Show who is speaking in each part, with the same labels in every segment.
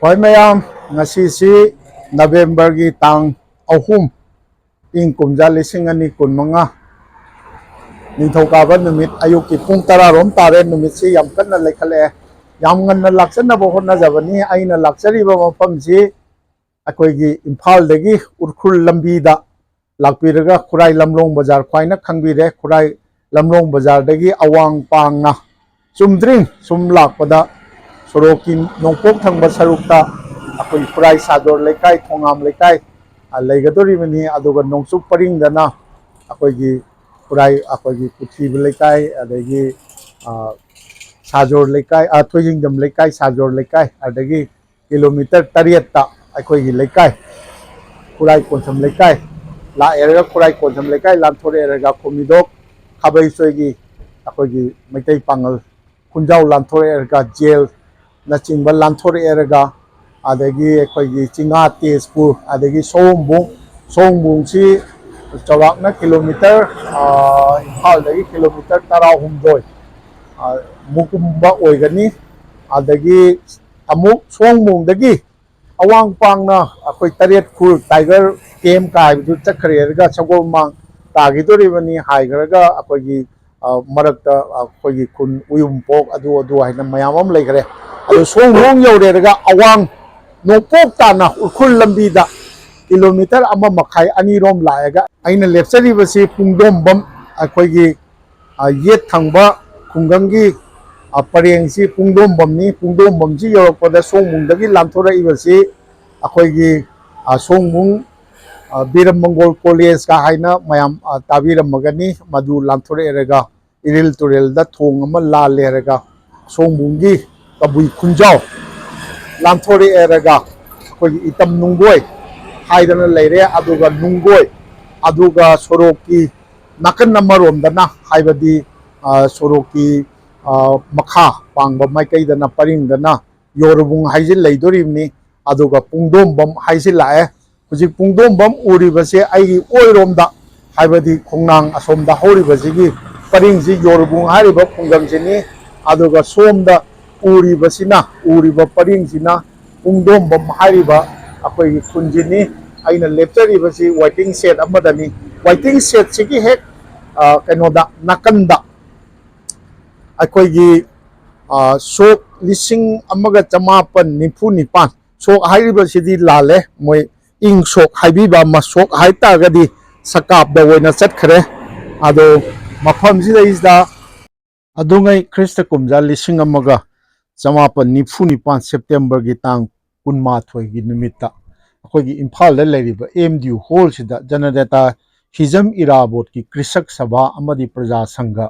Speaker 1: Hoy mayam ngasi November gi tang ahum ing kumja lising ani kun manga ningthokaba numit ayuki pung 10 rom tare numit si yam kanna lekhale yam nganna laksana bo honna jabani aina laksari ba mafam si akoi gi Imphal dagi Urkhul lambi da lakpiraga Khurai Lamlong bazar khwaina khangbire Khurai Lamlong bazar dagi awang pangna chumdring sum lakpada Soroki nongpok thangba sarukta akoi Khurai Sador lekai Thongam lekai leigadori mani aduga nongsup paring dana akoi gi Khurai akoi gi Puthib lekai adagi Sajor lekai Thoijingdam lekai Sajor lekai adagi kilometer 7 ta akoi gi lekai Khurai Kontham lekai la erga Khurai Kontham lekai lanthore erga Khomidok Khabai soigi akoi gi Maitai Pangal Khunjau lanthore erga jail na chingba lanthore erga adagi akoi gi Chinga Tezpur adagi Sombung si chawak na kilometer Imphal dagi kilometer 13 mukumba oigani adagi amuk Sombung dagi awang pangna akoi Taret Khul Tiger Camp ka bidu chakre erga chagol mang tagidori bani haigraga akoi gi marakta akoi gi khun Uyumpok adu haina mayam am leikre adu Sombung yore awang nongpok tana Urkhul lambi da kilometer ama makhai ani rom laega aina lepsari basi pungdombam akoi gi yet thangba khungamgi pareng si pungdombam ni pungdombam si yorakpada Sombung dagi lanthora ibasi akoi gi Sombung Biram Mongol College ka haina mayam tabiram magani madu lanthore erega Iril Turel da thong ama la lerega Sombung gi Kabui Khunjau lanthore erega akoi Itam Nunggoi haidana leire aduga Nunggoi aduga Soroki nakan namarom dana haibadi Soroki makha pangba maikai dana paring dana Yorubung haijil leidoribni aduga Pungdombam haijil lae hujik Pungdombam uribase aigi oiromda haibadi Khongnang asomda horibasigi paring si Yorubung hariba Punggamsini aduga somda uriba paring sina Pungdombam hariba akoi khunjini aina leptaribasi waiting shed amadani waiting shed sigi hek kenoda nakanda akoi gi sok lising amaga chamapan nipan sok hairibasidi lale moi ing sok haibiba masok haitagadi sakap da woina chatkhare ado mafam sida isda adungai Krista kumja lising amaga chamapan nipan September gi tang 12 gi numita akoi gi Imphal da leiriba MDU hall sida Janadata Hizam Irabot ki Krisak Sabha amadi Praja Sangha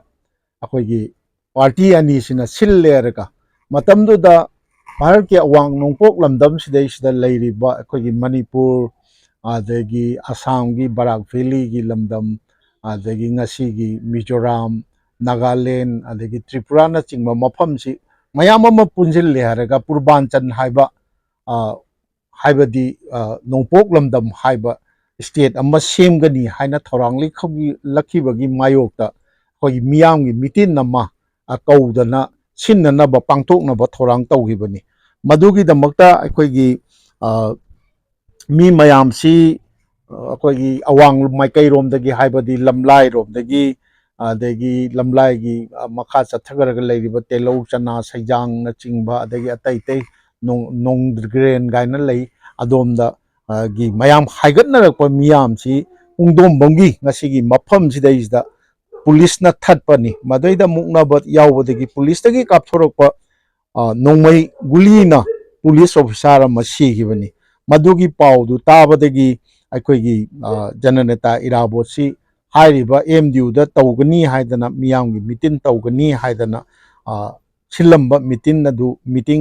Speaker 1: akoi gi party ani sina sillerga matamdu da Bharat ki awang nongpok lamdam sida leiriba akoi gi Manipur adagi Assam gi Barak Valley gi lamdam adagi ngasi gi Mizoram Nagaland adagi Tripura na chingma mafam si mayam ama punjil le haraga Purbanchan haiba haibadi nongpok lamdam haiba state ama semgani haina thorangli khogi lakhibagi mayokta khoi miyamgi mitin nama akaudana sinnana ba pangtokna ba thorang tawgibani madugi damakta akoigi mi mayam si akoigi awang maikai rom dagi haibadi lamlai rom dagi adagi lamlai gi makha chathagaraga leiriba Telau Chana Saijang na chingba adagi atai nong grain gaina lei adomda gi mayam haigatnarakpa miyam si Pungdombamgi ngasigi mafam sidaisda police na thatpani madoida muknabat yawbadagi police dagi kapthorakpa nongmai gulina police officer ama sigibani madugi paudu tabadagi aikoigi Jananeta Irabot si hairiba MDU da tawgani haidana miyamgi mitin tawgani haidana silamba meeting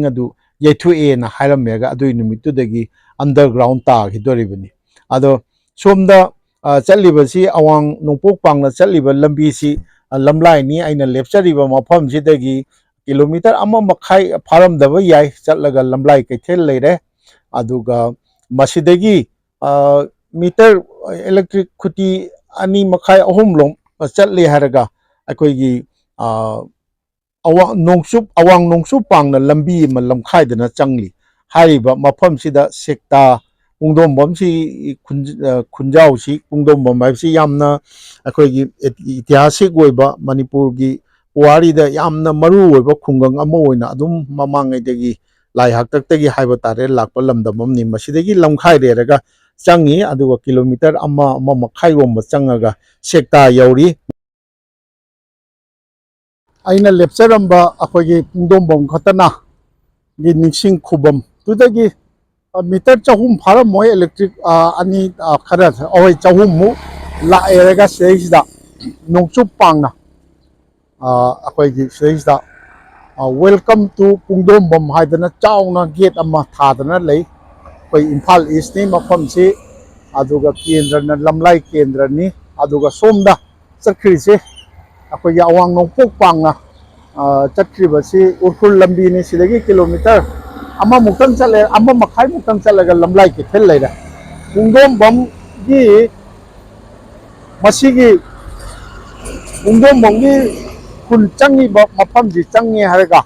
Speaker 1: adu yaithuए na hairamega adui numitudagi underground ta hidoribani ado somda chalibasi awang nongpok pangna chaliba lambi si lamlai ni aina lepchariba mafam sidagi kilometer ama makhai pharamdaba yai chatlaga lamlai kaithel leire aduga masidagi meter electric khuti ani makhai ahum long chatli haraga akoigi awang nongsup pangna lambi ma lamkhai dana changli ꯍꯥꯏꯔꯤꯕ ꯃꯐꯝꯁꯤꯗ ꯁꯦꯛꯇꯥ ꯄꯨꯡꯗꯣꯡꯕꯝꯁꯤ ꯈꯨꯟꯖꯥꯎꯁꯤ ꯄꯨꯡꯗꯣꯡꯕꯝ ꯍꯥꯏꯕꯁꯤ ꯌꯥꯝꯅ ꯑꯩꯈꯣꯏꯒꯤ ꯏꯇꯤꯍꯥꯁꯤꯛ ꯑꯣꯏꯕ ꯃꯅꯤꯄꯨꯔꯒꯤ ꯄꯨꯋꯥꯔꯤꯗ ꯌꯥꯝꯅ ꯃꯔꯨ ꯑꯣꯏꯕ ꯈꯨꯡꯒꯪ ꯑꯃ ꯑꯣꯏꯅ ꯑꯗꯨꯝ ꯃꯃꯥꯡꯉꯩꯗꯒꯤ ꯂꯥꯏ ꯍꯥꯛꯇꯛꯇꯒꯤ ꯍꯥꯏꯕ ꯇꯥꯔꯦ ꯂꯥꯛꯄ ꯂꯝꯗꯝ ꯑꯃꯅꯤ ꯃꯁꯤꯗꯒꯤ ꯂꯝꯈꯥꯏꯔꯦꯔꯒ ꯆꯪꯉꯤ ꯑꯗꯨꯒ ꯀꯤꯂꯣꯃꯤꯇꯔ ꯑꯃ ꯃꯈꯥꯏꯔꯣꯝꯕ ꯆꯪꯉꯒ ꯁꯦꯛꯇꯥ ꯌꯧꯔꯤ ꯑꯩꯅ ꯂꯦꯞꯆꯔꯝꯕ ꯑꯩꯈꯣꯏꯒꯤ ꯄꯨꯡꯗꯣꯡꯕꯝ ꯈꯛꯇꯅ ꯒꯤ ꯅꯤꯡꯁꯤꯡ ꯈꯨꯕꯝ ꯇꯨꯗꯒꯤ ꯃꯤꯇꯔ 200 ꯐꯥꯔꯝꯃꯣꯏ ꯏꯂꯦꯛꯇ꯭ꯔꯤꯛ ꯑꯅꯤ ꯈꯔ ꯑꯍꯣꯏ 200 ꯂꯥꯛꯑꯦꯔꯒ ꯁꯤꯗꯩꯁꯤꯗ ꯅꯣꯡꯆꯨꯞ ꯄꯥꯡꯅ ꯑꯩꯈꯣꯏꯒꯤ ꯁꯤꯗꯩꯁꯤꯗ ꯋꯦꯜꯀꯝ ꯇꯨ ꯄꯨꯡꯗꯣꯡꯕꯝ ꯍꯥꯏꯗꯅ ꯆꯥꯎꯅ ꯒꯦꯠ ꯑꯃ ꯊꯥꯗꯅ ꯂꯩ ꯑꯩꯈꯣꯏ ꯏꯝꯐꯥꯜ ꯏꯁꯅꯤ ꯃꯐꯝꯁꯤ ꯑꯗꯨꯒ ꯀꯦꯟꯗ꯭ꯔꯅ ꯂꯝꯂꯥꯏ ꯀꯦꯟꯗ꯭ꯔꯅꯤ ꯑꯗꯨꯒ ꯁꯣꯝꯗ ꯆꯠꯈ꯭ꯔꯤꯁꯤ ꯑꯩꯈꯣꯏꯒꯤ ꯑꯋꯥꯡ ꯅꯣꯡꯄꯣꯛ ꯄꯥꯡꯅ ꯆꯠꯈ꯭ꯔꯤꯕꯁꯤ ꯎꯔꯈꯨꯜ ꯂꯝꯕꯤꯅꯤ ꯁꯤꯗꯒꯤ ꯀꯤꯂꯣꯃꯤꯇꯔ ꯑꯃꯃꯨꯛꯇꯪ ꯆꯠꯂꯦ 1.5 ꯆꯠꯂꯒ ꯂꯝꯂꯥꯏ ꯀꯩꯊꯦꯜ ꯂꯩꯔꯦ ꯄꯨꯡꯗꯣꯡꯕꯝꯒꯤ ꯃꯁꯤꯒꯤ ꯄꯨꯡꯗꯣꯡꯕꯝꯒꯤ ꯈꯨꯟ ꯆꯪꯉꯤꯕ ꯃꯐꯝꯁꯤ ꯆꯪꯉꯦ ꯍꯥꯏꯔꯒ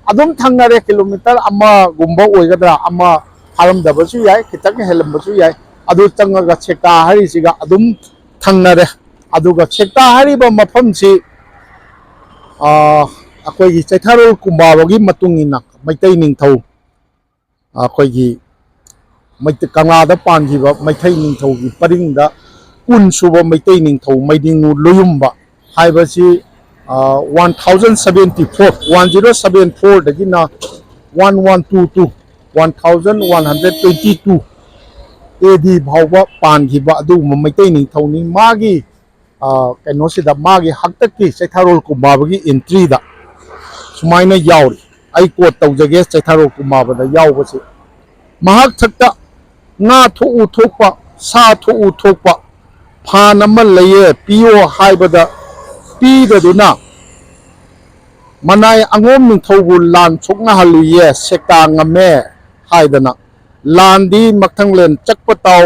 Speaker 1: ꯑꯗꯨꯝ ꯊꯪꯅꯔꯦ ꯀꯤꯂꯣꯃꯤꯇꯔ ꯑꯃꯒꯨꯝꯕ ꯑꯣꯏꯒꯗ꯭ꯔꯥ ꯑꯃ ꯐꯥꯔꯝꯗꯕꯁꯨ ꯌꯥꯏ ꯈꯤꯇꯪ ꯍꯦꯜꯂꯝꯕꯁꯨ ꯌꯥꯏ ꯑꯗꯨ ꯆꯪꯉꯒ ꯁꯦꯛꯇꯥ ꯍꯥꯏꯔꯤꯁꯤꯒ ꯑꯗꯨꯝ ꯊꯪꯅꯔꯦ ꯑꯗꯨꯒ ꯁꯦꯛꯇꯥ ꯍꯥꯏꯔꯤꯕ ꯃꯐꯝꯁꯤ ꯑꯩꯈꯣꯏꯒꯤ ꯆꯩꯊꯥꯔꯣꯜ ꯀꯨꯝꯕꯥꯕꯒꯤ ꯃꯇꯨꯡ ꯏꯟꯅ ꯃꯩꯇꯩ ꯅꯤꯡꯊꯧ ꯑꯩꯈꯣꯏꯒꯤ ꯀꯪꯂꯥꯗ ꯄꯥꯟꯈꯤꯕ ꯃꯩꯇꯩ ꯅꯤꯡꯊꯧꯒꯤ ꯄꯔꯤꯡꯗ ꯀꯨꯟ ꯁꯨꯕ ꯃꯩꯇꯩ ꯅꯤꯡꯊꯧ ꯃꯩꯗꯤꯡꯉꯨ ꯂꯣꯌꯨꯝꯕ ꯍꯥꯏꯕꯁꯤ 1074 1122 1122 AD ꯐꯥꯎꯕ ꯄꯥꯟꯈꯤꯕ ꯑꯗꯨꯒꯨꯝꯕ ꯃꯩꯇꯩ ꯅꯤꯡꯊꯧꯅꯤ ꯃꯥꯒꯤ ꯀꯩꯅꯣꯁꯤꯗ ꯃꯥꯒꯤ ꯍꯛꯇꯛꯀꯤ ꯆꯩꯊꯥꯔꯣꯜ ꯀꯨꯝꯕꯥꯕꯒꯤ ꯑꯦꯟꯇ꯭ꯔꯤꯗ ꯁꯨꯃꯥꯏꯅ ꯌꯥꯎꯔꯤ ꯑꯩ ꯀꯣꯠ ꯇꯧꯖꯒꯦ ꯆꯩꯊꯥꯔꯣꯜ ꯀꯨꯝꯕꯥꯕꯗ ꯌꯥꯎꯕꯁꯤ ꯃꯍꯥꯛ ꯊꯛꯇ ꯉꯥ ꯊꯣꯛꯎ ꯊꯣꯛꯄ ꯁꯥ ꯊꯣꯛꯎ ꯊꯣꯛꯄ ꯐꯥꯟ ꯑꯃ ꯂꯩꯌꯦ ꯄꯤꯌꯣ ꯍꯥꯏꯕꯗ ꯄꯤꯗꯗꯨꯅ ꯃꯅꯥꯏ ꯑꯉꯣꯝ ꯅꯤꯡꯊꯧꯕꯨ ꯂꯥꯟ ꯁꯣꯛꯅꯍꯜꯂꯨꯏꯌꯦ ꯁꯦꯛꯇꯥ ꯉꯝꯃꯦ ꯍꯥꯏꯗꯅ ꯂꯥꯟꯗꯤ ꯃꯊꯪꯂꯦꯟ ꯆꯛꯄ ꯇꯥꯎ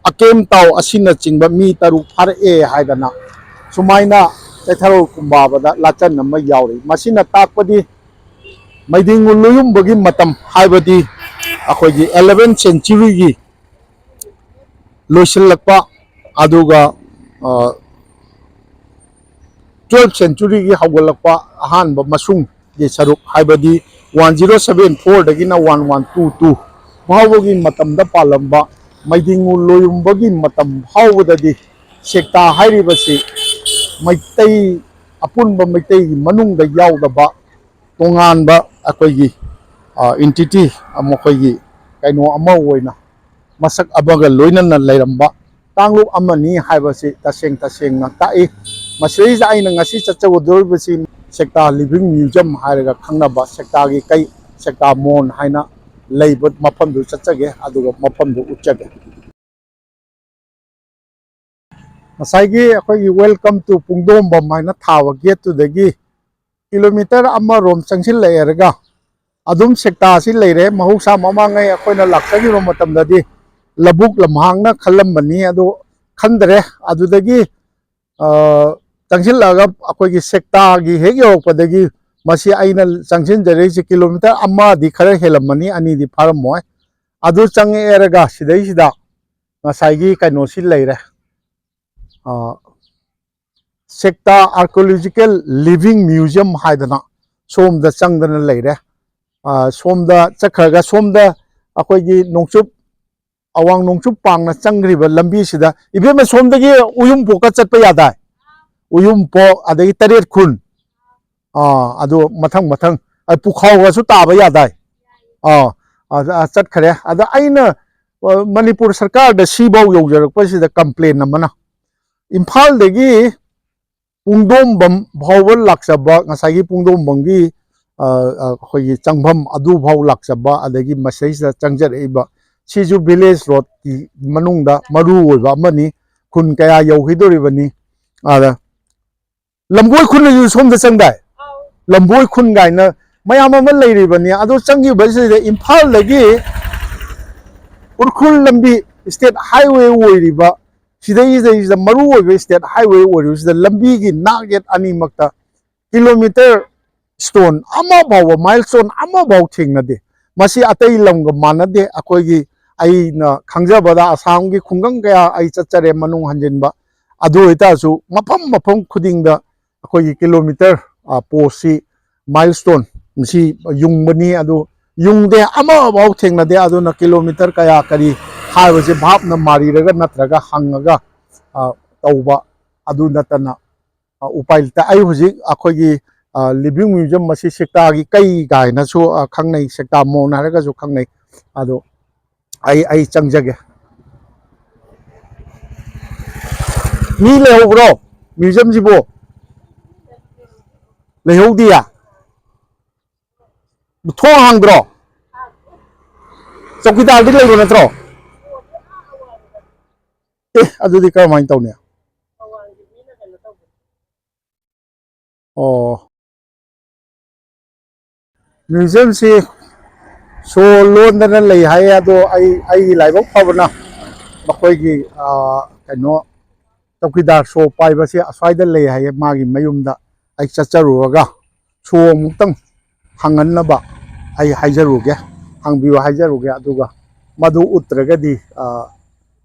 Speaker 1: ꯑꯀꯦꯝ ꯇꯥꯎ ꯑꯁꯤꯅꯆꯤꯡꯕ ꯃꯤ 6 ꯐꯥꯔꯛꯑꯦ ꯍꯥꯏꯗꯅ ꯁꯨꯃꯥꯏꯅ ꯆꯩꯊꯥꯔꯣꯜ ꯀꯨꯝꯕꯥꯕꯗ ꯂꯥꯆꯟ ꯑꯃ ꯌꯥꯎꯔꯤ ꯃꯁꯤꯅ ꯇꯥꯛꯄꯗꯤ ꯃꯩꯗꯤꯡꯉꯨ ꯂꯣꯌꯨꯝꯕꯒꯤ ꯃꯇꯝ ꯍꯥꯏꯕꯗꯤ ꯑꯩꯈꯣꯏꯒꯤ 11th ꯁꯦꯟꯆꯨꯔꯤꯒꯤ ꯂꯣꯏꯁꯤꯜꯂꯛꯄ ꯑꯗꯨꯒ 12th ꯁꯦꯟꯆꯨꯔꯤꯒꯤ ꯍꯧꯒꯠꯂꯛꯄ ꯑꯍꯥꯟꯕ ꯃꯁꯨꯡꯒꯤ ꯁꯔꯨꯛ ꯍꯥꯏꯕꯗꯤ 1074 ꯗꯒꯤꯅ 1122 ꯐꯥꯎꯕꯒꯤ ꯃꯇꯝꯗ ꯄꯥꯜꯂꯝꯕ ꯃꯩꯗꯤꯡꯉꯨ ꯂꯣꯌꯨꯝꯕꯒꯤ ꯃꯇꯝ ꯐꯥꯎꯕꯗꯗꯤ ꯁꯦꯛꯇꯥ ꯍꯥꯏꯔꯤꯕꯁꯤ ꯃꯩꯇꯩ ꯑꯄꯨꯟꯕ ꯃꯩꯇꯩꯒꯤ ꯃꯅꯨꯡꯗ ꯌꯥꯎꯗꯕ ꯇꯣꯉꯥꯟꯕ ꯑꯩꯈꯣꯏꯒꯤ ꯏꯟꯇꯤꯇꯤ ꯃꯈꯣꯏꯒꯤ ꯀꯩꯅꯣ ꯑꯃ ꯑꯣꯏꯅ ꯃꯁꯛ ꯑꯃꯒ ꯂꯣꯏꯅꯅ ꯂꯩꯔꯝꯕ ꯀꯥꯡꯂꯨꯞ ꯑꯃꯅꯤ ꯍꯥꯏꯕꯁꯤ ꯇꯁꯦꯡꯅ ꯇꯥꯛꯏ ꯃꯁꯤꯗꯩꯁꯤꯗ ꯑꯩꯅ ꯉꯁꯤ ꯆꯠꯆꯒꯗꯧꯔꯤꯕꯁꯤ ꯁꯦꯛꯇꯥ ꯂꯤꯚꯤꯡ ꯃ꯭ꯌꯨꯖꯤꯌꯝ ꯍꯥꯏꯔꯒ ꯈꯪꯅꯕ ꯁꯦꯛꯇꯥꯒꯤ ꯁꯦꯛꯇꯥ ꯃꯣꯟ ꯍꯥꯏꯅ ꯂꯩꯕ ꯃꯐꯝꯗꯨ ꯆꯠꯆꯒꯦ ꯑꯗꯨꯒ ꯃꯐꯝꯗꯨ ꯎꯠꯆꯒꯦ ꯉꯁꯥꯏꯒꯤ ꯑꯩꯈꯣꯏꯒꯤ ꯋꯦꯜꯀꯝ ꯇꯨ ꯄꯨꯡꯗꯣꯡꯕꯝ ꯍꯥꯏꯅ ꯊꯥꯕ ꯒꯦꯠꯇꯨꯗꯒꯤ ꯀꯤꯂꯣꯃꯤꯇꯔ ꯑꯃꯔꯣꯝ ꯆꯪꯁꯤꯜꯂꯛꯑꯦꯔꯒ ꯑꯗꯨꯝ ꯁꯦꯛꯇꯥꯁꯤ ꯂꯩꯔꯦ ꯃꯍꯧꯁꯥ ꯃꯃꯥꯡꯉꯩ ꯑꯩꯈꯣꯏꯅ ꯂꯥꯛꯆꯈꯤꯕ ꯃꯇꯝꯗꯗꯤ ꯂꯧꯕꯨꯛ ꯂꯝꯍꯥꯡꯅ ꯈꯜꯂꯝꯕꯅꯤ ꯑꯗꯨ ꯈꯟꯗꯔꯦ ꯑꯗꯨꯗꯒꯤ ꯆꯪꯁꯤꯜꯂꯛꯑꯒ ꯑꯩꯈꯣꯏꯒꯤ ꯁꯦꯛꯇꯥꯒꯤ ꯍꯦꯛ ꯌꯧꯔꯛꯄꯗꯒꯤ ꯃꯁꯤ ꯑꯩꯅ ꯆꯪꯁꯤꯟꯖꯔꯛꯏꯁꯤ ꯀꯤꯂꯣꯃꯤꯇꯔ ꯑꯃꯗꯤ ꯈꯔ ꯍꯦꯜꯂꯝꯃꯅꯤ ꯑꯅꯤꯗꯤ ꯐꯥꯔꯝꯃꯣꯏ ꯑꯗꯨ ꯆꯪꯉꯛꯑꯦꯔꯒ ꯁꯤꯗꯩꯁꯤꯗ ꯉꯁꯥꯏꯒꯤ ꯀꯩꯅꯣꯁꯤ ꯂꯩꯔꯦ ꯁꯦꯛꯇꯥ ꯑꯥꯔꯀꯤꯑꯣꯂꯣꯖꯤꯀꯦꯜ ꯂꯤꯚꯤꯡ ꯃ꯭ꯌꯨꯖꯤꯌꯝ ꯍꯥꯏꯗꯅ ꯁꯣꯝꯗ ꯆꯪꯗꯅ ꯂꯩꯔꯦ ꯁꯣꯝꯗ ꯆꯠꯈ꯭ꯔꯒ ꯁꯣꯝꯗ ꯑꯩꯈꯣꯏꯒꯤ ꯅꯣꯡꯆꯨꯞ ꯑꯋꯥꯡ ꯅꯣꯡꯆꯨꯞ ꯄꯥꯡꯅ ꯆꯪꯈ꯭ꯔꯤꯕ ꯂꯝꯕꯤꯁꯤꯗ ꯏꯕꯦꯝꯃ ꯁꯣꯝꯗꯒꯤ ꯎꯌꯨꯝꯄꯣꯛꯀ ꯆꯠꯄ ꯌꯥꯗꯥꯏ ꯎꯌꯨꯝꯄꯣꯛ ꯑꯗꯒꯤ ꯇꯔꯦꯠ ꯈꯨꯟ ꯑꯗꯨ ꯃꯊꯪ ꯄꯨꯈꯥꯎꯒꯁꯨ ꯇꯥꯕ ꯌꯥꯗꯥꯏ ꯆꯠꯈ꯭ꯔꯦ ꯑꯗ ꯑꯩꯅ ꯃꯅꯤꯄꯨꯔ ꯁꯔꯀꯥꯔꯗ ꯁꯤꯐꯥꯎ ꯌꯧꯖꯔꯛꯄꯁꯤꯗ ꯀꯝꯄ꯭ꯂꯦꯟ ꯑꯃꯅ ꯏꯝꯐꯥꯜꯗꯒꯤ ꯄꯨꯡꯗꯣꯡꯕꯝ ꯐꯥꯎꯕ ꯂꯥꯛꯆꯕ ꯉꯁꯥꯏꯒꯤ ꯄꯨꯡꯗꯣꯡꯕꯝꯒꯤ ꯑꯩꯈꯣꯏꯒꯤ ꯆꯪꯐꯝ ꯑꯗꯨꯐꯥꯎ ꯂꯥꯛꯆꯕ ꯑꯗꯒꯤ ꯃꯁꯤꯗꯩꯁꯤꯗ ꯆꯪꯖꯔꯛꯏꯕ ꯁꯤꯁꯨ ꯚꯤꯂꯦꯖ ꯔꯣꯗꯀꯤ ꯃꯅꯨꯡꯗ ꯃꯔꯨ ꯑꯣꯏꯕ ꯑꯃꯅꯤ ꯈꯨꯟ ꯀꯌꯥ ꯌꯧꯈꯤꯗꯣꯔꯤꯕꯅꯤ ꯑꯗ ꯂꯝꯕꯣꯏ ꯈꯨꯟꯅꯁꯨ ꯁꯣꯝꯗ ꯆꯪꯗꯥꯏ ꯂꯝꯕꯣꯏ ꯈꯨꯟ ꯀꯥꯏꯅ ꯃꯌꯥꯝ ꯑꯃ ꯂꯩꯔꯤꯕꯅꯤ ꯑꯗꯨ ꯆꯪꯈꯤꯕꯁꯤꯗ ꯏꯝꯐꯥꯜꯗꯒꯤ ꯎꯔꯈꯨꯜ ꯂꯝꯕꯤ ꯏꯁꯇꯦꯠ ꯍꯥꯏꯋꯦ ꯑꯣꯏꯔꯤꯕ ꯁꯤꯗꯩꯁꯤꯗ ꯃꯔꯨ ꯑꯣꯏꯕ ꯏꯁꯇꯦꯠ ꯍꯥꯏꯋꯦ ꯑꯣꯏꯔꯤꯕꯁꯤꯗ ꯂꯝꯕꯤꯒꯤ ꯅꯥꯛ ꯌꯦꯠ ꯑꯅꯤꯃꯛꯇ ꯀꯤꯂꯣꯃꯤꯇꯔ ꯁ꯭ꯇꯣꯟ ꯑꯃ ꯐꯥꯎꯕ ꯃꯥꯏꯜ ꯁ꯭ꯇꯣꯟ ꯑꯃ ꯐꯥꯎ ꯊꯦꯡꯅꯗꯦ मसी अतई लमग मानदे अखोगी अइना खंगजबदा आसाम की खुंगंग कया अइ चचरे मनुंग हंजिनबा अदु इतासु मफम मफम खुदिंगदा अखोगी किलोमीटर पोसी माइलस्टोन मसी युंगबनी अदु युंगदे अमा बाउ थेंगनदे अदुना किलोमीटर कया करी हाइबसे भापना मारीरगा नत्रगा हंगगा तौबा अदु नतना उपाय लेते आई हुजिक अखोगी लिविंग म्यूजियम मसी सेक्टा की कई गायनासु खंगनै सेक्टा मोन हारगासु खंगनै अदो आई चंगजगे मी लेहौब्रो म्यूजियम जिबो लेहौदिया थों हांद्रो चौकीदार दी लेबो नत्रो अदुदी करमाइन तौने ओ म्यूजियम से सो लोंदना लई हाय अदो आई लाइबक फबना मखोयगी कनो चौकीदार सो पाइबसे अस्वाइदा लई हाय मागी मयुमदा आई चचरुगा सो मुक्तंग हंगन्नबा आई हाइजरुगे हंगबियो हाइजरुगे अदुगा मधु उत्रगदी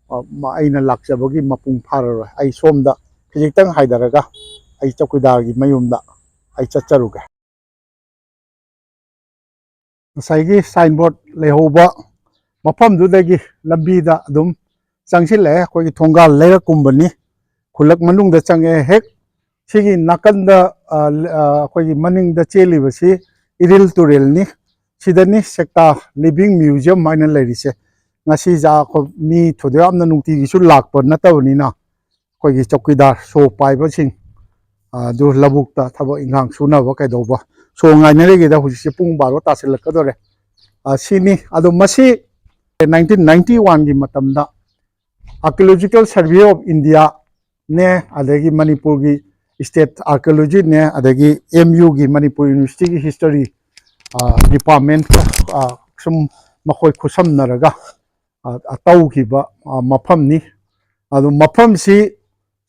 Speaker 1: अइना लाक्चबगी मपुंग फाररो आई सोमदा खिजितंग हाइदरगा आई चौकीदार की मयुमदा आई चचरुगे साइगी साइन बोर्ड लेहोबा मफमदुदगी लंबीदा अदुम चंगसिले अखोगी थोंगाल लेरा कुंबनी खुलक मनुंगदा चंगे हेक सिगी नाकंदा अखोगी मनिंगदा चेलिबसी इरिल तुरेलनी सिदनी सेक्टा लिविंग म्यूजियम माइना लेरिसे ngasi ja ko mi thodeam na nungti gi su lak par na tawni na koi gi chokidar so pai ba sing du labuk ta thabo ingang suna ba kai do ba so ngai na ge da hu si pung 12 ta sel ka do re sini ado masi 1991 gi matam da archaeological survey of india ne adagi manipur gi state archaeology ne adagi mu gi manipur university gi history department sum makhoi khusam naraga तौखिबा मफमनी अदु मफमसी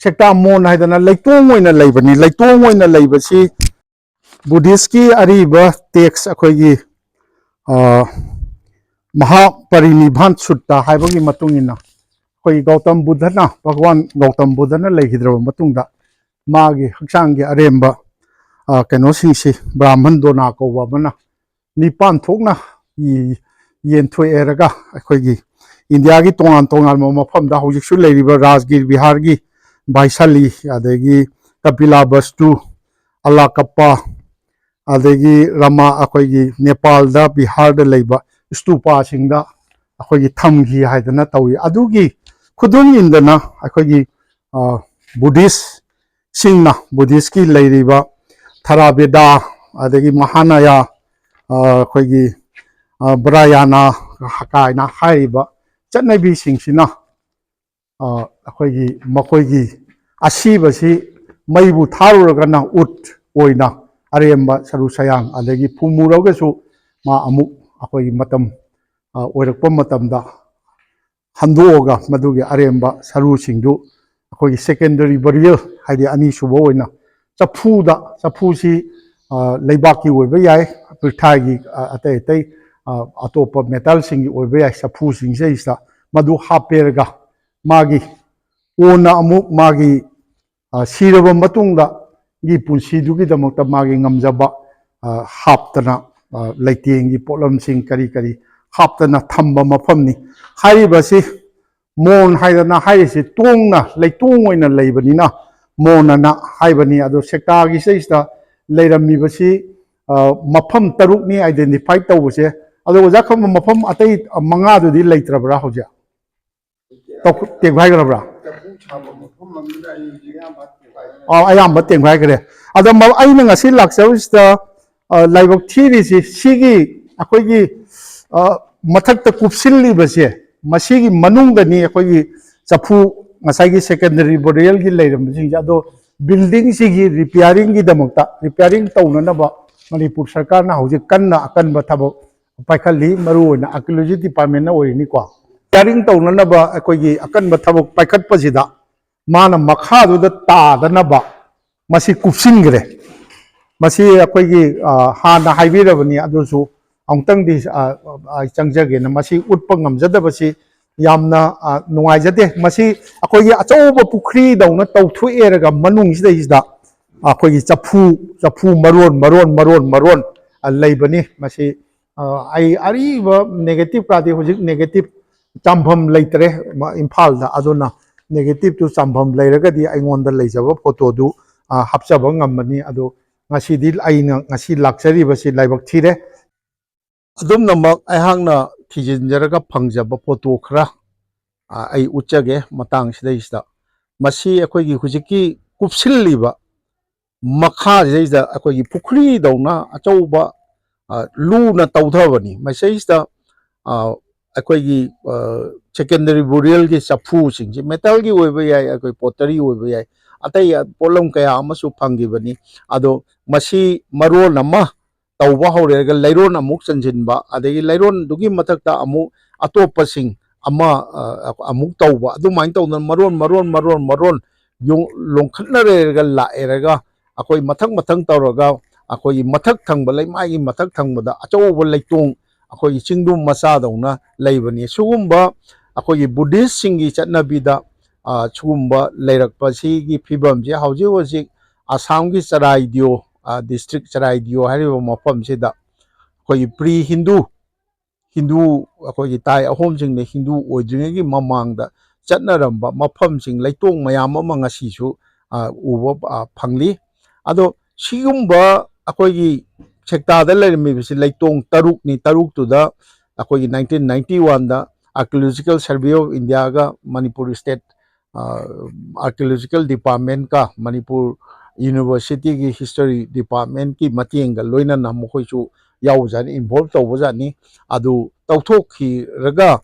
Speaker 1: सेक्टा मोन हाइदना लैतोंग ओइना लैबनी लैतोंग ओइना लैबसी Buddhist की Areeba text अखोगी महापरिनिभान सुट्टा हाइबगी मतुंगिना कोई गौतम बुद्धना भगवान गौतम बुद्धना लैखिद्रबा मतुंगदा मागी हक्सांगी अरेम्बा कनोसिंगसी ब्राह्मण दोना कौबना निपान थोकना येनथोएरगा अखोगी India की तोान तोान मफम हजिसु राजगीर बिहार की भाईसाली अदगी कपिला बस्तु अला कप्पा अदगी रमा अखोगी नेपाल दा बिहार दा लेबा स्तूपा सिंगदा अखोगी थमगी हाइदना तौई अदुगी खुदुन इंदना अखोगी बुद्धिस्ट सिंगना बुद्धिस्ट की लेरिबा थराबेदा अदगी महानाया अखोगी ब्रायाना हकायना हाइबा चटनबी सिंगसिना अखोगी मखोगी असीबसी मैबु थारुरगना उट ओइना अरेम्बा सरु सयांग अदगी फुमुरगसु मा अमुक अखोगी मतम ओइरकप मतमदा हंदोगा मदुगी अरेम्बा सरु सिंगदु अखोगी सेकेंडरी बरियल हाइदि अनि सुबो ओइना चफुसी लेबाकी ओइबा याय पृथागी अतै अतै अतोप मेटल सिंगी ओइबा याय चफु सिंगसे इस्ता मधु हापेरगा मागी ओना अमुक मागी सिरबा मतुंगदा गी पुंसीदुगी दमकता मागी ngamjaba हापतना लैतेंगी पोलम सिंग करी करी हापतना थंबा मफमनी हाइबसी मोन हाइदना हाइसे तोंगना लैतोंग ओइना लैबनिना मोनना हाइबनी अदो सेक्टागी सेइस्ता लैरमीबसी मफम तरुकनी आइडेंटिफाई तौबसे अदो ओजाखम मफम अतै मंगादुदी लैत्रबरा होजा तेगभाइग्रबरा अयाम तेगभाइग्रे अदो अइना ngasi लाक्चबसिदा लाइबक थीरिसी सिगी अखोगी मथक्ता कुपसिल्लिबसे मसीगी मनुंगदनी अखोगी चफु ngसाइगी सेकेंडरी बोरियल की लैरमसिंग अदो बिल्डिंग सिगी रिपेयरिंग की दमकता रिपेयरिंग तौननबा मणिपुर सरकार ना हौजिक कन्ना अकनबा थबक पाइखली मरुओना आर्कियोलॉजी डिपार्टमेंट ना ओइनिको रिपेयरिंग तौननबा अखोगी अकनबा थबक पाइखटपसिदा माना मखादुदा तादनबा मसी कुपसिंगरे मसी अखोगी हाना हाइबिरबनी अदुसु ꯑꯃꯨꯛꯇꯪꯗꯤ ꯆꯪꯖꯒꯦꯅ ꯃꯁꯤ ꯎꯠꯄ ꯉꯝꯖꯗꯕꯁꯤ ꯌꯥꯝꯅ ꯅꯨꯡꯉꯥꯏꯖꯗꯦ ꯃꯁꯤ ꯑꯩꯈꯣꯏꯒꯤ ꯑꯆꯧꯕ ꯄꯨꯈ꯭ꯔꯤꯗꯧꯅ ꯇꯧꯊꯣꯛꯑꯦꯔꯒ ꯃꯅꯨꯡꯁꯤꯗꯩꯁꯤꯗ ꯑꯩꯈꯣꯏꯒꯤ ꯆꯐꯨ ꯃꯔꯣꯟ ꯂꯩꯕꯅꯤ ꯃꯁꯤ ꯑꯩ ꯑꯔꯤꯕ ꯅꯦꯒꯦꯇꯤꯞ ꯀꯥꯗꯤ ꯍꯧꯖꯤꯛ ꯅꯦꯒꯦꯇꯤꯞ ꯆꯥꯝꯐꯝ ꯂꯩꯇ꯭ꯔꯦ ꯏꯝꯐꯥꯜꯗ ꯑꯗꯨꯅ ꯅꯦꯒꯦꯇꯤꯞꯇꯨ ꯆꯥꯝꯐꯝ ꯂꯩꯔꯒꯗꯤ ꯑꯩꯉꯣꯟꯗ ꯂꯩꯖꯕ ꯐꯣꯇꯣꯗꯨ ꯍꯥꯞꯆꯕ ꯉꯝꯕꯅꯤ ꯑꯗꯣ ꯉꯁꯤꯗꯤ ꯑꯩꯅ ꯉꯁꯤ ꯂꯥꯛꯆꯔꯤꯕꯁꯤ ꯂꯥꯏꯕꯛ ꯊꯤꯔꯦ ꯑꯗꯨꯝꯅꯃꯛ ꯑꯩꯍꯥꯛꯅ ꯊꯤꯖꯤꯟꯖꯔꯒ ꯐꯪꯖꯕ ꯐꯣꯇꯣ ꯈꯔ ꯑꯩ ꯎꯠꯆꯒꯦ ꯃꯇꯥꯡꯁꯤꯗꯩꯁꯤꯗ ꯃꯁꯤ ꯑꯩꯈꯣꯏꯒꯤ ꯍꯧꯖꯤꯛꯀꯤ ꯀꯨꯞꯁꯤꯜꯂꯤꯕ ꯃꯈꯥꯁꯤꯗꯩꯁꯤꯗ ꯑꯩꯈꯣꯏꯒꯤ ꯄꯨꯈ꯭ꯔꯤꯗꯧꯅ ꯑꯆꯧꯕ ꯂꯨꯅ ꯇꯧꯊꯕꯅꯤ ꯃꯁꯤꯗꯩꯁꯤꯗ ꯑꯩꯈꯣꯏꯒꯤ ꯁꯦꯀꯦꯟꯗꯔꯤ ꯕꯣꯔꯤꯌꯦꯜꯒꯤ ꯆꯐꯨꯁꯤꯡꯁꯦ ꯃꯦꯇꯜꯒꯤ ꯑꯣꯏꯕ ꯌꯥꯏ ꯑꯩꯈꯣꯏ ꯄꯣꯇꯔꯤ ꯑꯣꯏꯕ ꯌꯥꯏ ꯑꯇꯩ ꯄꯣꯠꯂꯝ ꯀꯌꯥ ꯑꯃꯁꯨ ꯐꯪꯈꯤꯕꯅꯤ ꯑꯗꯣ ꯃꯁꯤ ꯃꯔꯣꯟ ꯑꯃ ꯇꯧꯕ ꯍꯧꯔꯦꯒ ꯂꯩꯔꯣꯟ ꯑꯃꯨꯛ ꯆꯟꯁꯤꯟꯕ ꯑꯗꯒꯤ ꯂꯩꯔꯣꯟꯗꯨꯒꯤ ꯃꯊꯛꯇ ꯑꯃꯨꯛ ꯑꯇꯣꯞꯄꯁꯤꯡ ꯑꯃ ꯑꯃꯨꯛ ꯇꯧꯕ ꯑꯗꯨꯃꯥꯏꯅ ꯇꯧꯗꯅ ꯃꯔꯣꯟ ꯂꯣꯡꯈꯠꯅꯔꯦꯔꯒ ꯂꯥꯛꯑꯦꯔꯒ ꯑꯩꯈꯣꯏ ꯃꯊꯪ ꯇꯧꯔꯒ ꯑꯩꯈꯣꯏꯒꯤ ꯃꯊꯛ ꯊꯪꯕ ꯂꯩꯃꯥꯏꯒꯤ ꯃꯊꯛ ꯊꯪꯕꯗ ꯑꯆꯧꯕ ꯂꯩꯇꯣꯡ ꯑꯩꯈꯣꯏꯒꯤ ꯆꯤꯡꯗꯨꯝ ꯃꯆꯥꯗꯧꯅ ꯂꯩꯕꯅꯤ ꯁꯤꯒꯨꯝꯕ ꯑꯩꯈꯣꯏꯒꯤ ꯕꯨꯙꯤꯁꯁꯤꯡꯒꯤ ꯆꯠꯅꯕꯤꯗ ꯁꯤꯒꯨꯝꯕ ꯂꯩꯔꯛꯄꯁꯤꯒꯤ ꯐꯤꯕꯝꯁꯦ ꯍꯧꯖꯤꯛ ꯍꯧꯖꯤꯛ ꯑꯁꯥꯝꯒꯤ ꯆꯔꯥꯏꯗꯤꯌꯣ ꯗꯤꯁꯇ꯭ꯔꯤꯛ ꯆꯔꯥꯏꯗꯤꯌꯣ ꯍꯥꯏꯔꯤꯕ ꯃꯐꯝꯁꯤꯗ ꯑꯩꯈꯣꯏꯒꯤ ꯄ꯭ꯔꯤ ꯍꯤꯟꯗꯨ ꯑꯩꯈꯣꯏꯒꯤ ꯇꯥꯏ ꯑꯍꯣꯝꯁꯤꯡꯅ ꯍꯤꯟꯗꯨ ꯑꯣꯏꯗ꯭ꯔꯤꯉꯩꯒꯤ ꯃꯃꯥꯡꯗ ꯆꯠꯅꯔꯝꯕ ꯃꯐꯝꯁꯤꯡ ꯂꯩꯇꯣꯡ ꯃꯌꯥꯝ ꯑꯃ ꯉꯁꯤꯁꯨ ꯎꯕ ꯐꯪꯂꯤ ꯑꯗꯣ ꯁꯤꯒꯨꯝꯕ ꯑꯩꯈꯣꯏꯒꯤ ꯁꯦꯛꯇꯥꯗ ꯂꯩꯔꯝꯃꯤꯕꯁꯤ ꯂꯩꯇꯣꯡ ꯇꯔꯨꯛꯇꯨꯗ ꯑꯩꯈꯣꯏꯒꯤ 1991ꯗ ꯑꯥꯔꯀꯤꯑꯣꯂꯣꯖꯤꯀꯦꯜ ꯁꯔꯚꯦ ꯑꯣꯐ ꯏꯟꯗꯤꯌꯥꯒ ꯃꯅꯤꯄꯨꯔ ꯁ꯭ꯇꯦꯠ ꯑꯥꯔꯀꯤꯑꯣꯂꯣꯖꯤꯀꯦꯜ ꯗꯤꯄꯥꯔꯠꯃꯦꯟꯠꯀ ꯃꯅꯤꯄꯨꯔ ꯌꯨꯅꯤꯚꯔꯁꯤꯇꯤꯒꯤ ꯍꯤꯁꯇꯣꯔꯤ ꯗꯤꯄꯥꯔꯠꯃꯦꯟꯠꯀꯤ ꯃꯇꯦꯡꯒ ꯂꯣꯏꯅꯅ ꯃꯈꯣꯏꯁꯨ ꯌꯥꯎꯕꯖꯥꯠꯅꯤ ꯏꯟꯚꯣꯜቭ ꯇꯧꯕꯖꯥꯠꯅꯤ ꯑꯗꯨ ꯇꯧꯊꯣꯛꯈꯤꯔꯒ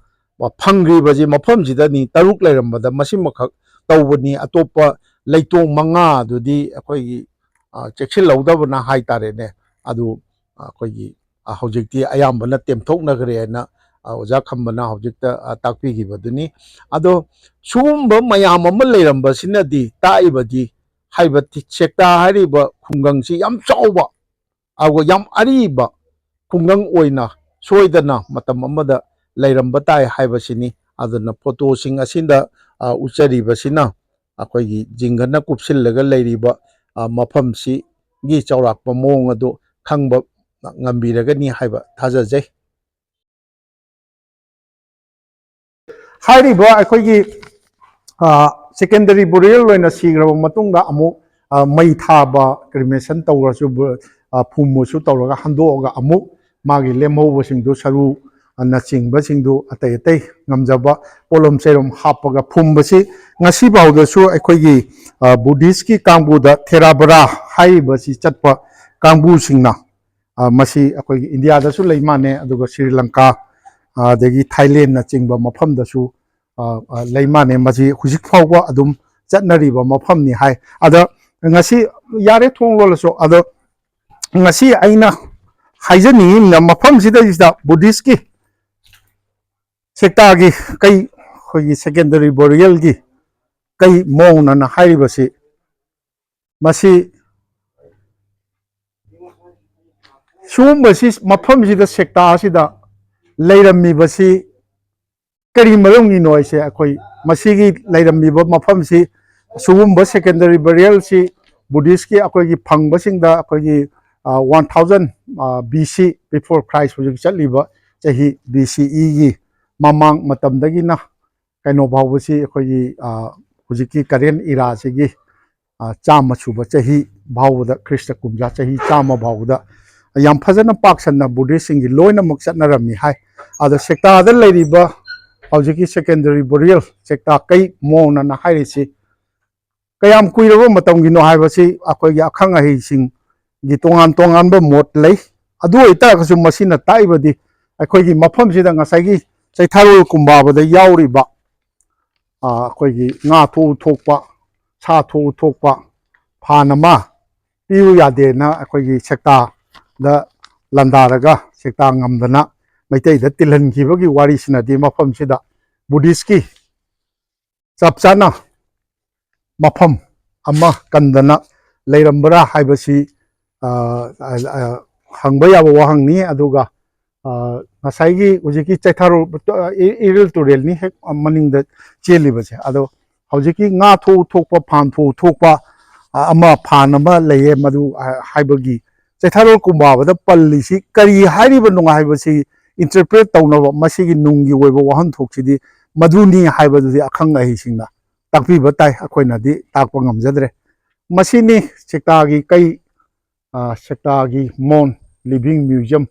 Speaker 1: ꯐꯪꯈ꯭ꯔꯤꯕꯁꯤ ꯃꯐꯝꯁꯤꯗꯅꯤ ꯇꯔꯨꯛ ꯂꯩꯔꯝꯕꯗ ꯃꯁꯤꯃꯈꯛ ꯇꯧꯕꯅꯤ ꯑꯇꯣꯞꯄ ꯂꯩꯇꯣꯡ ꯃꯉꯥꯗꯨꯗꯤ ꯑꯩꯈꯣꯏꯒꯤ ꯆꯦꯛꯁꯤꯜꯍꯧꯗꯕꯅ ꯍꯥꯏꯇꯥꯔꯦꯅꯦ ꯑꯗꯨ ꯑꯩꯈꯣꯏꯒꯤ ꯍꯧꯖꯤꯛꯇꯤ ꯑꯌꯥꯝꯕꯅ ꯇꯦꯝꯊꯣꯛꯅꯈ꯭ꯔꯦ ꯍꯥꯏꯅ ꯑꯣꯖꯥ ꯈꯝꯕꯅ ꯍꯧꯖꯤꯛꯇ ꯇꯥꯛꯄꯤꯈꯤꯕꯗꯨꯅꯤ ꯑꯗꯣ ꯁꯤꯒꯨꯝꯕ ꯃꯌꯥꯝ ꯑꯃ ꯂꯩꯔꯝꯕꯁꯤꯅꯗꯤ ꯇꯥꯛꯏꯕꯗꯤ ꯍꯥꯏꯕ ꯁꯦꯛꯇꯥ ꯍꯥꯏꯔꯤꯕ ꯈꯨꯡꯒꯪꯁꯤ ꯌꯥꯝ ꯆꯥꯎꯕ ꯑꯗꯨꯒ ꯌꯥꯝ ꯑꯔꯤꯕ ꯈꯨꯡꯒꯪ ꯑꯣꯏꯅ ꯁꯣꯏꯗꯅ ꯃꯇꯝ ꯑꯃꯗ ꯂꯩꯔꯝꯕ ꯇꯥꯏ ꯍꯥꯏꯕꯁꯤꯅꯤ ꯑꯗꯨꯅ ꯐꯣꯇꯣꯁꯤꯡ ꯑꯁꯤꯗ ꯎꯠꯆꯔꯤꯕꯁꯤꯅ ꯑꯩꯈꯣꯏꯒꯤ ꯖꯤꯡꯒꯅ ꯀꯨꯞꯁꯤꯜꯂꯒ ꯂꯩꯔꯤꯕ ꯃꯐꯝꯁꯤꯒꯤ ꯆꯥꯎꯔꯥꯛꯄ ꯃꯑꯣꯡ ꯑꯗꯨ ꯈꯪꯕ ꯉꯝꯕꯤꯔꯒꯅꯤ ꯍꯥꯏꯕ ꯊꯥꯖꯖꯩ ꯍꯥꯏꯔꯤꯕ ꯑꯩꯈꯣꯏꯒꯤ ꯁꯦꯀꯦꯟꯗꯔꯤ ꯕꯣꯔꯤꯌꯦꯜ ꯑꯣꯏꯅ ꯁꯤꯈ꯭ꯔꯕ ꯃꯇꯨꯡꯗ ꯑꯃꯨꯛ ꯃꯩ ꯊꯥꯕ ꯀ꯭ꯔꯤꯃꯦꯁꯟ ꯇꯧꯔꯁꯨ ꯐꯨꯝꯕꯁꯨ ꯇꯧꯔꯒ ꯍꯟꯗꯣꯛꯑꯒ ꯑꯃꯨꯛ ꯃꯥꯒꯤ ꯂꯦꯝꯍꯧꯕꯁꯤꯡꯗꯨ ꯁꯔꯨ ꯅꯆꯤꯡꯕꯁꯤꯡꯗꯨ ꯑꯇꯩ ꯉꯝꯖꯕ ꯄꯣꯠꯂꯣꯝ ꯆꯩꯔꯣꯝ ꯍꯥꯞꯄꯒ ꯐꯨꯝꯕꯁꯤ ꯉꯁꯤ ꯐꯥꯎꯗꯁꯨ ꯑꯩꯈꯣꯏꯒꯤ ꯕꯨꯙꯤꯁꯀꯤ ꯀꯥꯡꯕꯨꯗ ꯊꯦꯔꯥꯕꯔꯥ ꯍꯥꯏꯔꯤꯕꯁꯤ ꯆꯠꯄ ꯀꯥꯡꯕꯨꯁꯤꯡꯅ ꯃꯁꯤ ꯑꯩꯈꯣꯏꯒꯤ ꯏꯟꯗꯤꯌꯥꯗꯁꯨ ꯂꯩ ꯃꯥꯟꯅꯩ ꯑꯗꯨꯒ ꯁ꯭ꯔꯤ ꯂꯪꯀꯥ ꯑꯗꯒꯤ ꯊꯥꯏꯂꯦꯟꯅꯆꯤꯡꯕ ꯃꯐꯝꯗꯁꯨ ꯂꯩ ꯃꯥꯟꯅꯩ ꯃꯁꯤ ꯍꯧꯖꯤꯛ ꯐꯥꯎꯕ ꯑꯗꯨꯝ ꯆꯠꯅꯔꯤꯕ ꯃꯐꯝꯅꯤ ꯍꯥꯏ ꯑꯗ ꯉꯁꯤ ꯌꯥꯔꯦ ꯊꯣꯡ ꯂꯣꯜꯂꯁꯨ ꯑꯗꯣ ꯉꯁꯤ ꯑꯩꯅ ꯍꯥꯏꯖꯅꯤꯡꯉꯤꯅ ꯃꯐꯝꯁꯤꯗꯩꯁꯤꯗ ꯕꯨꯙꯤꯁꯀꯤ ꯁꯦꯛꯇꯥꯒꯤ ꯑꯩꯈꯣꯏꯒꯤ ꯁꯦꯀꯦꯟꯗꯔꯤ ꯕꯣꯔꯤꯌꯦꯜꯒꯤ ꯃꯑꯣꯡꯅ ꯍꯥꯏꯔꯤꯕꯁꯤ ꯃꯁꯤ ꯁꯤꯒꯨꯝꯕꯁꯤ ꯃꯐꯝꯁꯤꯗ ꯁꯦꯛꯇꯥ ꯑꯁꯤꯗ ꯂꯩꯔꯝꯃꯤꯕꯁꯤ ꯀꯔꯤ ꯃꯔꯝꯒꯤꯅꯣ ꯍꯥꯏꯁꯦ ꯑꯩꯈꯣꯏ ꯃꯁꯤꯒꯤ ꯂꯩꯔꯝꯃꯤꯕ ꯃꯐꯝꯁꯤ ꯁꯤꯒꯨꯝꯕ ꯁꯦꯀꯦꯟꯗꯔꯤ ꯕꯦꯔꯤꯌꯦꯜꯁꯤ ꯕꯨꯙꯤꯁꯀꯤ ꯑꯩꯈꯣꯏꯒꯤ ꯐꯪꯕꯁꯤꯡꯗ ꯑꯩꯈꯣꯏꯒꯤ 1000 BC ꯕꯤꯐꯣꯔ ꯈ꯭ꯔꯥꯏꯁ ꯍꯧꯖꯤꯛ ꯆꯠꯂꯤꯕ ꯆꯍꯤ BCEꯒꯤ ꯃꯃꯥꯡ ꯃꯇꯝꯗꯒꯤꯅ ꯀꯩꯅꯣ ꯐꯥꯎꯕꯁꯤ ꯑꯩꯈꯣꯏꯒꯤ ꯍꯧꯖꯤꯛꯀꯤ ꯀꯔꯦꯟ ꯏꯔꯥꯁꯤꯒꯤ 100 ꯁꯨꯕ ꯆꯍꯤ ꯐꯥꯎꯕꯗ ꯈ꯭ꯔꯤꯁꯇ ꯀꯨꯝꯖꯥ ꯆꯍꯤ 100 ꯐꯥꯎꯕꯗ ꯌꯥꯝ ꯐꯖꯅ ꯄꯥꯛꯁꯟꯅ ꯕꯨꯙꯤꯁꯁꯤꯡꯒꯤ ꯂꯣꯏꯅꯃꯛ ꯆꯠꯅꯔꯝꯃꯤ ꯍꯥꯏ ꯑꯗꯣ ꯁꯦꯛꯇꯥꯗ ꯂꯩꯔꯤꯕ ꯍꯧꯖꯤꯛꯀꯤ ꯁꯦꯀꯦꯟꯗꯔꯤ ꯕꯣꯔꯤꯌꯦꯜ ꯁꯦꯛꯇꯥ ꯃꯑꯣꯡꯅ ꯍꯥꯏꯔꯤꯁꯤ ꯀꯌꯥꯝ ꯀꯨꯏꯔꯕ ꯃꯇꯝꯒꯤꯅꯣ ꯍꯥꯏꯕꯁꯤ ꯑꯩꯈꯣꯏꯒꯤ ꯑꯈꯪ ꯑꯍꯩꯁꯤꯡꯒꯤ ꯇꯣꯉꯥꯟꯕ ꯃꯣꯠ ꯂꯩ ꯑꯗꯨ ꯑꯣꯏꯇꯥꯔꯒꯁꯨ ꯃꯁꯤꯅ ꯇꯥꯛꯏꯕꯗꯤ ꯑꯩꯈꯣꯏꯒꯤ ꯃꯐꯝꯁꯤꯗ ꯉꯁꯥꯏꯒꯤ ꯆꯩꯊꯥꯔꯣꯜ ꯀꯨꯝꯕꯥꯕꯗ ꯌꯥꯎꯔꯤꯕ ꯑꯩꯈꯣꯏꯒꯤ ꯉꯥ ꯊꯣꯛꯎ ꯊꯣꯛꯄ ꯁꯥ ꯊꯣꯛꯎ ꯊꯣꯛꯄ ꯐꯥꯟ ꯑꯃ ꯄꯤꯌꯨ ꯌꯥꯗꯦꯅ ꯑꯩꯈꯣꯏꯒꯤ ꯁꯦꯛꯇꯥꯗ ꯂꯟꯗꯥꯔꯒ ꯁꯦꯛꯇꯥ ꯉꯝꯗꯅ ꯃꯩꯇꯩꯗ ꯇꯤꯜꯍꯟꯈꯤꯕꯒꯤ ꯋꯥꯔꯤꯁꯤꯅꯗꯤ ꯃꯐꯝꯁꯤꯗ ꯕꯨꯙꯤꯁꯀꯤ ꯆꯞ ꯆꯥꯅ ꯃꯐꯝ ꯑꯃ ꯀꯟꯗꯅ ꯂꯩꯔꯝꯕ꯭ꯔꯥ ꯍꯥꯏꯕꯁꯤ ꯍꯪꯕ ꯌꯥꯕ ꯋꯥꯍꯪꯅꯤ ꯑꯗꯨꯒ ꯉꯁꯥꯏꯒꯤ ꯍꯧꯖꯤꯛꯀꯤ ꯆꯩꯊꯥꯔꯣꯜ ꯏꯔꯤꯜ ꯇꯨꯔꯦꯜꯅꯤ ꯍꯦꯛ ꯃꯅꯤꯡꯗ ꯆꯦꯜꯂꯤꯕꯁꯦ ꯑꯗꯣ ꯍꯧꯖꯤꯛꯀꯤ ꯉꯥ ꯊꯣꯛꯎ ꯊꯣꯛꯄ ꯐꯥꯝ ꯊꯣꯛꯎ ꯊꯣꯛꯄ ꯑꯃ ꯐꯥꯟ ꯑꯃ ꯂꯩꯌꯦ ꯃꯗꯨ ꯍꯥꯏꯕꯒꯤ ꯆꯩꯊꯥꯔꯣꯜ ꯀꯨꯝꯕꯥꯕꯗ ꯄꯜꯂꯤꯁꯤ ꯀꯔꯤ ꯍꯥꯏꯔꯤꯕꯅꯣ ꯍꯥꯏꯕꯁꯤ ꯏꯟꯇꯔꯄ꯭ꯔꯦꯠ ꯇꯧꯅꯕ ꯃꯁꯤꯒꯤ ꯅꯨꯡꯒꯤ ꯑꯣꯏꯕ ꯋꯥꯍꯟꯊꯣꯛꯁꯤꯗꯤ ꯃꯗꯨꯅꯤ ꯍꯥꯏꯕꯗꯨꯗꯤ ꯑꯈꯪ ꯑꯍꯩꯁꯤꯡꯅ ꯇꯥꯛꯄꯤꯕ ꯇꯥꯏ ꯑꯩꯈꯣꯏꯅꯗꯤ ꯇꯥꯛꯄ ꯉꯝꯖꯗ꯭ꯔꯦ ꯃꯁꯤꯅꯤ ꯁꯦꯛꯇꯥꯒꯤ ꯀꯩ ꯁꯦꯛꯇꯥꯒꯤ ꯃꯣꯟ ꯂꯤꯚꯤꯡ ꯃ꯭ꯌꯨꯖꯤꯌꯝ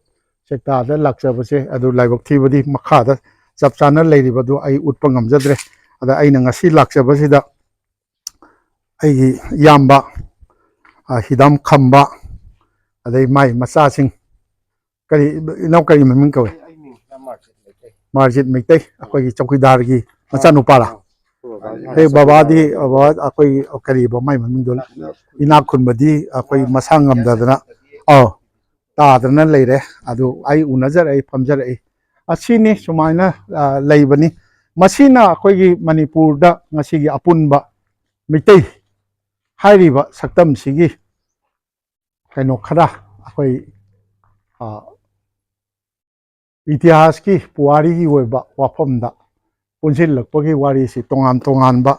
Speaker 1: ꯁꯦꯛꯇꯥꯗ ꯂꯥꯛꯆꯕꯁꯦ ꯑꯗꯨ ꯂꯥꯏꯕꯛ ꯊꯤꯕꯗꯤ ꯃꯈꯥꯗ ꯆꯞ ꯆꯥꯅ ꯂꯩꯔꯤꯕꯗꯨ ꯑꯩ ꯎꯠꯄ ꯉꯝꯖꯗ꯭ꯔꯦ ꯑꯗ ꯑꯩꯅ ꯉꯁꯤ ꯂꯥꯛꯆꯕꯁꯤꯗ ꯑꯩꯒꯤ ꯏꯌꯥꯝꯕ ꯍꯤꯗꯥꯝ ꯈꯝꯕ ꯑꯗꯩ ꯃꯥꯏ ꯃꯆꯥꯁꯤꯡ ꯀꯔꯤ ꯏꯅꯥꯎ ꯀꯔꯤ ꯃꯃꯤꯡ ꯀꯧꯏ ꯃꯥꯔꯖꯤꯠ ꯃꯩꯇꯩ ꯑꯩꯈꯣꯏꯒꯤ ꯆꯧꯀꯤꯗꯥꯔꯒꯤ ꯃꯆꯥꯅꯨꯄꯥꯔꯥ ꯍꯦ ꯕꯕꯥꯗꯤ ꯑꯩꯈꯣꯏ ꯀꯔꯤꯕ ꯃꯥꯏ ꯃꯃꯤꯡꯗꯣ ꯏꯅꯥꯛ ꯈꯨꯟꯕꯗꯤ ꯑꯩꯈꯣꯏ ꯃꯁꯥ ꯉꯝꯗꯗꯅ ꯇꯥꯗꯅ ꯂꯩꯔꯦ ꯑꯗꯨ ꯑꯩ ꯎꯅꯖꯔꯛꯏ ꯐꯝꯖꯔꯛꯏ ꯑꯁꯤꯅꯤ ꯁꯨꯃꯥꯏꯅ ꯂꯩꯕꯅꯤ ꯃꯁꯤꯅ ꯑꯩꯈꯣꯏꯒꯤ ꯃꯅꯤꯄꯨꯔꯗ ꯉꯁꯤꯒꯤ ꯑꯄꯨꯟꯕ ꯃꯩꯇꯩ ꯍꯥꯏꯔꯤꯕ ꯁꯛꯇꯝꯁꯤꯒꯤ ꯀꯩꯅꯣ ꯈꯔ ꯑꯩꯈꯣꯏ ꯏꯇꯤꯍꯥꯁꯀꯤ ꯄꯨꯋꯥꯔꯤꯒꯤ ꯑꯣꯏꯕ ꯋꯥꯐꯝꯗ ꯄꯨꯟꯁꯤꯜꯂꯛꯄꯒꯤ ꯋꯥꯔꯤꯁꯤ ꯇꯣꯉꯥꯟ ꯇꯣꯉꯥꯟꯕ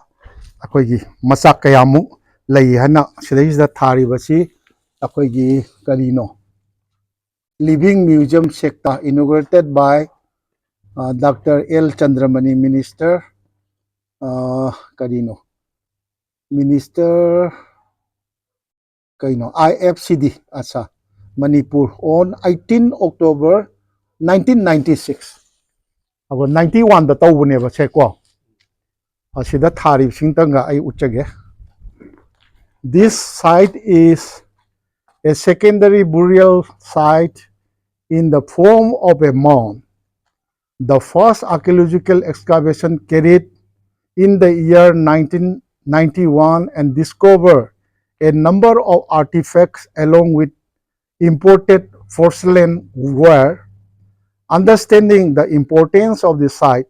Speaker 1: ꯑꯩꯈꯣꯏꯒꯤ ꯃꯆꯥꯛ ꯀꯌꯥꯃꯨꯛ ꯂꯩ ꯍꯥꯏꯅ ꯁꯤꯗꯩꯁꯤꯗ ꯊꯥꯔꯤꯕꯁꯤ ꯑꯩꯈꯣꯏꯒꯤ ꯀꯔꯤꯅꯣ ꯂꯤꯚꯤꯡ ꯃ꯭ꯌꯨꯖꯤꯌꯝ ꯁꯦꯛꯇꯥ ꯏꯅꯣꯒ꯭ꯔꯦꯇꯦड ꯕꯥꯏ ꯗꯥꯛꯇꯔ ꯑꯦꯜ ꯆꯟꯗ꯭ꯔꯃꯅꯤ ꯃꯤꯅꯤꯁꯇꯔ ꯀꯔꯤꯅꯣ ꯃꯤꯅꯤꯁꯇꯔ ꯀꯩꯅꯣ IFCD ꯑꯠꯆꯥ ꯃꯅꯤꯄꯨꯔ ꯑꯣꯟ 18 ꯑꯣꯛꯇꯣꯕꯔ 1996 ꯑꯗꯣ 91ꯗ ꯇꯧꯕꯅꯦꯕ ꯁꯦꯀꯣ ꯑꯁꯤꯗ ꯊꯥꯔꯤꯕꯁꯤꯡꯇꯪꯒ ꯑꯩ ꯎꯠꯆꯒꯦ This site is a secondary burial site in the form of a mound. The first archaeological excavation carried in the year 1991 and discovered a number of artifacts along with imported porcelain ware. Understanding the importance of the site,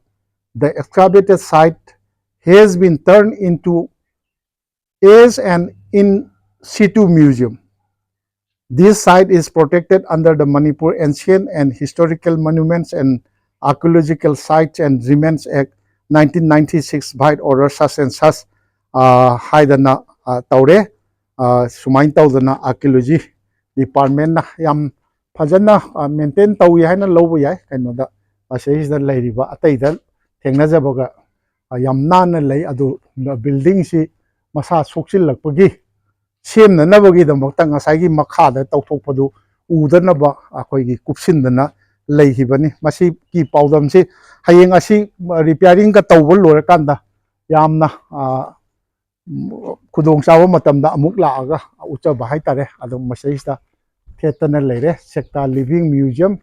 Speaker 1: the excavated site has been turned into as an in situ museum. This site is protected under the Manipur Ancient and Historical Monuments and Archaeological Sites and Remains Act 1996 by order such and such haidana taure sumain tawdana archaeology department na yam fajana maintain tawi haina lobu yai kainoda asayisda leiriba ataida thengnajabaga yam nana lei adu building si masa sokchilakpagi ꯁꯦꯝꯅꯅꯕꯒꯤꯗꯃꯛꯇ ꯉꯁꯥꯏꯒꯤ ꯃꯈꯥꯗ ꯇꯧꯊꯣꯛꯄꯗꯨ ꯎꯗꯅꯕ ꯑꯩꯈꯣꯏꯒꯤ ꯀꯨꯞꯁꯤꯟꯗꯅ ꯂꯩꯈꯤꯕꯅꯤ ꯃꯁꯤꯒꯤ ꯄꯥꯎꯗꯝꯁꯤ ꯍꯌꯦꯡ ꯑꯁꯤ ꯔꯤꯄꯤꯌꯥꯔꯤꯡꯒ ꯇꯧꯕ ꯂꯣꯏꯔꯀꯥꯟꯗ ꯌꯥꯝꯅ ꯈꯨꯗꯣꯡꯆꯥꯕ ꯃꯇꯝꯗ ꯑꯃꯨꯛ ꯂꯥꯛꯑꯒ ꯎꯠꯆꯕ ꯍꯥꯏꯇꯥꯔꯦ ꯑꯗꯨ ꯃꯁꯤꯗꯩꯁꯤꯗ ꯊꯦꯠꯇꯅ ꯂꯩꯔꯦ Sekta living museum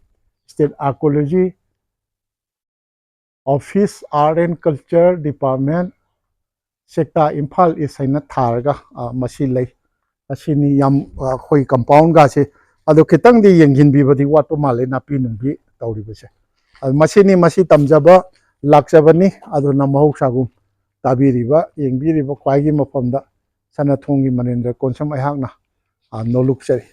Speaker 1: state archaeology office art and culture department Sekta Imphal east ꯍꯥꯏꯅ ꯊꯥꯔꯒ ꯃꯁꯤ ꯂꯩ ꯑꯁꯤꯅꯤ ꯌꯥꯝ ꯑꯩꯈꯣꯏ ꯀꯝꯄꯥꯎꯟꯒꯥꯁꯦ ꯑꯗꯣ ꯈꯤꯇꯪꯗꯤ ꯌꯦꯡꯁꯤꯟꯕꯤꯕꯗꯤ ꯋꯥꯠꯄ ꯃꯥꯜꯂꯦ ꯅꯥꯄꯤ ꯅꯨꯡꯄꯤ ꯇꯧꯔꯤꯕꯁꯦ ꯃꯁꯤꯅꯤ ꯃꯁꯤ ꯇꯝꯖꯕ ꯂꯥꯛꯆꯕꯅꯤ ꯑꯗꯨꯅ ꯃꯍꯧꯁꯥꯒꯨꯝ ꯇꯥꯕꯤꯔꯤꯕ ꯌꯦꯡꯕꯤꯔꯤꯕ ꯈ꯭ꯋꯥꯏꯒꯤ ꯃꯐꯝꯗ ꯁꯅꯊꯣꯡꯒꯤ ꯃꯅꯦꯟꯗ꯭ꯔ ꯀꯣꯟꯁꯝ ꯑꯩꯍꯥꯛꯅ ꯅꯣꯂꯨꯛꯆꯔꯤ